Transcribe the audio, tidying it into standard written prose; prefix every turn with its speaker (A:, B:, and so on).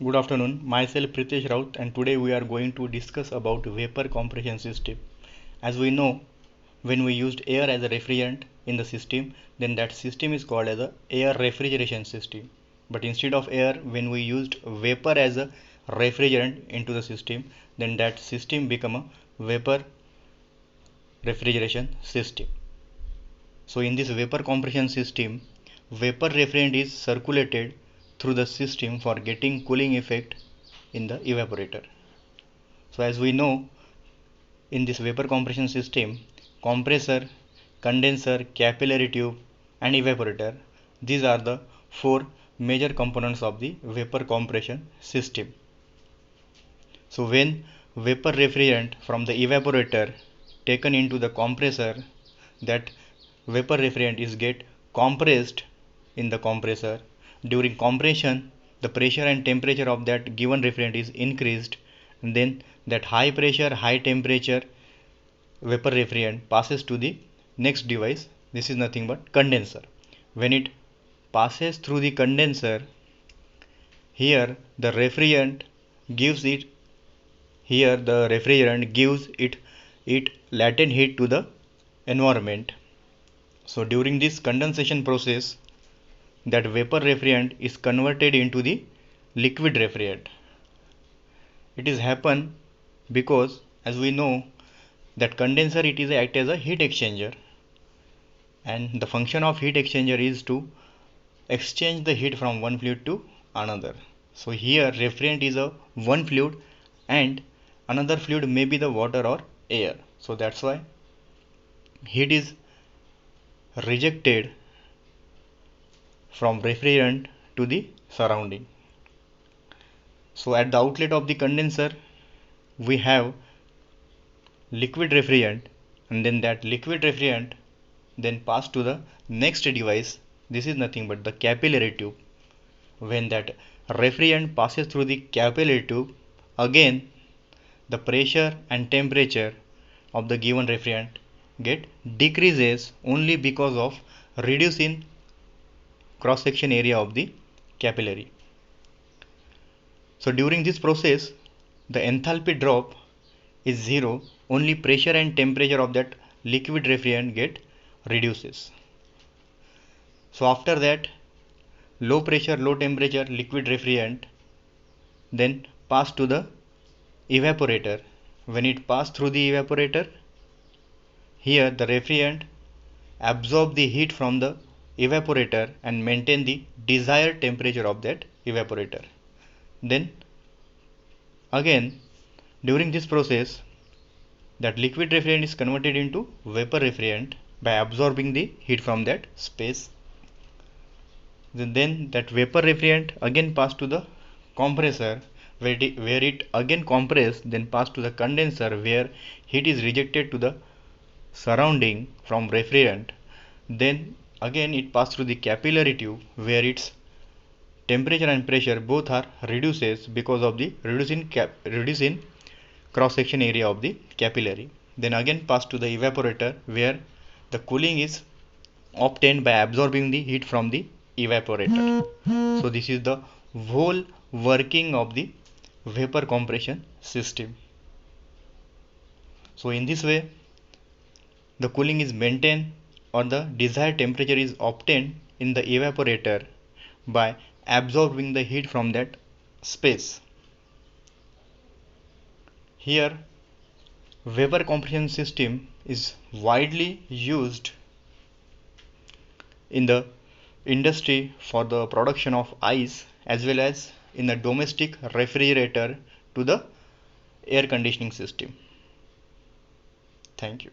A: Good afternoon, myself Pritesh Raut, and today we are going to discuss about vapor compression system. As we know, when we used air as a refrigerant in the system, then that system is called as a air refrigeration system. But instead of air, when we used vapor as a refrigerant into the system, then that system become a vapor refrigeration system. So in this vapor compression system, vapor refrigerant is circulated through the system for getting cooling effect in the evaporator. So as we know, in this vapor compression system, compressor, condenser, capillary tube and evaporator, these are the four major components of the vapor compression system. So when vapor refrigerant from the evaporator taken into the compressor, that vapor refrigerant is get compressed in the compressor. During compression, the pressure and temperature of that given refrigerant is increased, and then that high pressure, high temperature vapor refrigerant passes to the next device. This is nothing but condenser. When it passes through the condenser, here the refrigerant gives it here the refrigerant gives it latent heat to the environment. So during this condensation process, that vapor refrigerant is converted into the liquid refrigerant. It is happen because, as we know, that condenser it is act as a heat exchanger, and the function of heat exchanger is to exchange the heat from one fluid to another. So here refrigerant is a one fluid and another fluid may be the water or air. So that's why heat is rejected from refrigerant to the surrounding. So at the outlet of the condenser we have liquid refrigerant, and then that liquid refrigerant then pass to the next device. This is nothing but the capillary tube. When that refrigerant passes through the capillary tube, again the pressure and temperature of the given refrigerant get decreases only because of reduce in cross section area of the capillary. So during this process the enthalpy drop is zero, only pressure and temperature of that liquid refrigerant get reduces. So after that, low pressure low temperature liquid refrigerant then pass to the evaporator. When it pass through the evaporator, here the refrigerant absorb the heat from the evaporator and maintain the desired temperature of that evaporator. Then again during this process, that liquid refrigerant is converted into vapor refrigerant by absorbing the heat from that space. Then that vapor refrigerant again pass to the compressor where it again compress, then pass to the condenser where heat is rejected to the surrounding from refrigerant. Then again it pass through the capillary tube where its temperature and pressure both are reduces because of the reduce in cross section area of the capillary. Then again pass to the evaporator where the cooling is obtained by absorbing the heat from the evaporator. So this is the whole working of the vapor compression system. So in this way the cooling is maintained or the desired temperature is obtained in the evaporator by absorbing the heat from that space. Here vapor compression system is widely used in the industry for the production of ice as well as in the domestic refrigerator to the air conditioning system. Thank you.